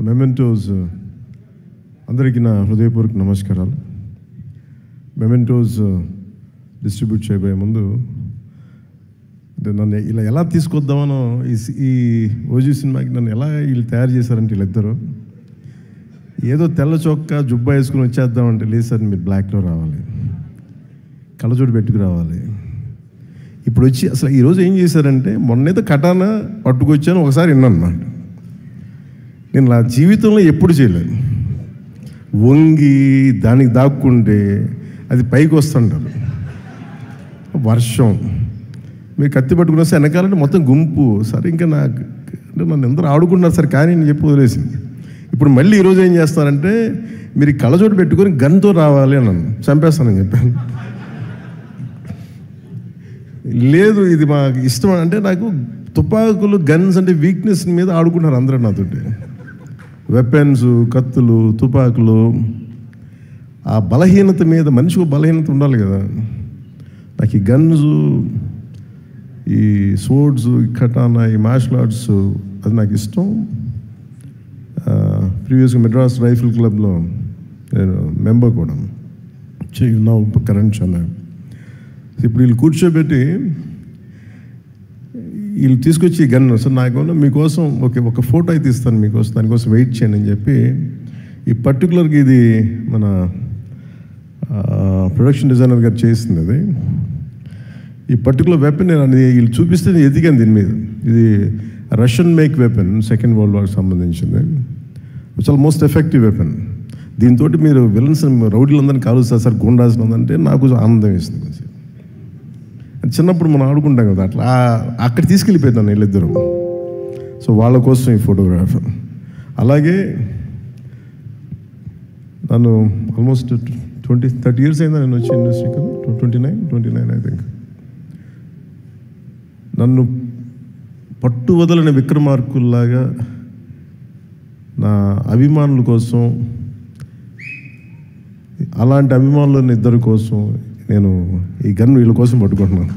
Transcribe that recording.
Mementos అందరికీ నా హృదయపూర్వక నమస్కారాలు. మెమెంటోస్ డిస్ట్రిబ్యూట్ చేయబోయే ముందు నన్ను ఇలా ఎలా తీసుకొద్దామనో ఈ ఓజీ సినిమాకి నన్ను ఎలా వీళ్ళు తయారు చేశారంటే వీళ్ళిద్దరూ ఏదో తెల్ల చొక్కా జుబ్బా వేసుకుని వచ్చేద్దామంటే లేదు సార్, మీరు బ్లాక్లో రావాలి, కళ్ళజోడు పెట్టుకు రావాలి. ఇప్పుడు వచ్చి అసలు ఈరోజు ఏం చేశారంటే మొన్నేదో కటానా పట్టుకొచ్చాను ఒకసారి విన్నాను అన్నమాట. నేను నా జీవితంలో ఎప్పుడు చేయలేదు. వంగి దానికి దాక్కుంటే అది పైకి వస్తుంటారు. వర్షం మీరు కత్తి పట్టుకుని వస్తే వెనకాలంటే మొత్తం గుంపు. సరే ఇంకా నాకు అంటే నన్ను అందరూ ఆడుకుంటున్నారు సార్, కానీ నేను చెప్పి వదిలేసింది. ఇప్పుడు మళ్ళీ ఈరోజు ఏం చేస్తారంటే మీరు కళ్ళజోడు పెట్టుకొని గన్తో రావాలి అని నన్ను చంపేస్తానని చెప్పాను. లేదు ఇది మాకు ఇష్టం అంటే, నాకు తుపాకులు గన్స్ అంటే వీక్నెస్ మీద ఆడుకుంటారు అందరూ నాతోటి. వెపన్స్, కత్తులు, తుపాకులు, ఆ బలహీనత మీద మనిషికి బలహీనత ఉండాలి కదా. నాకు ఈ గన్స్, ఈ స్వోర్డ్స్, ఈ కటానా, ఈ మార్షల్ ఆర్ట్స్ అది నాకు ఇష్టం. ప్రీవియస్గా మెడ్రాస్ రైఫిల్ క్లబ్లో నేను మెంబర్ కూడా నా కరెంట్ చాలా. ఇప్పుడు వీళ్ళు కూర్చోబెట్టి వీళ్ళు తీసుకొచ్చి గన్ సార్ నాకు మీకోసం ఒక ఫోటో అయితే ఇస్తాను మీకోసం, దానికోసం వెయిట్ చేయండి అని చెప్పి ఈ పర్టికులర్గా ఇది మన ప్రొడక్షన్ డిజైనర్ గారు చేసింది. అది ఈ పర్టికులర్ వెపన్ నేను వీళ్ళు చూపిస్తే నేను ఎదిగాను దీని మీద. ఇది Russian make weapon, second world వార్కి సంబంధించింది. చాలా మోస్ట్ ఎఫెక్టివ్ వెపన్. దీంతో మీరు విలన్స్ రౌడీలందరినీ కాలుస్తారు సార్, గుండాల్సినందంటే నాకు ఆనందం వేస్తుంది. చిన్నప్పుడు మనం ఆడుకుంటాం కదా, అట్లా అక్కడ తీసుకెళ్ళిపోతాను వీళ్ళిద్దరూ. సో వాళ్ళ కోసం ఈ ఫోటోగ్రాఫ్. అలాగే నన్ను ఆల్మోస్ట్ 30 years అయిందా నేను వచ్చి ఇండస్ట్రీ కదా, 29 ఐ థింక్. నన్ను పట్టు వదలని విక్రమార్కుల్లాగా నా అభిమానుల కోసం, అలాంటి అభిమానులని ఇద్దరి కోసం నేను ఈ గన్ను వీళ్ళ కోసం పట్టుకుంటున్నాను.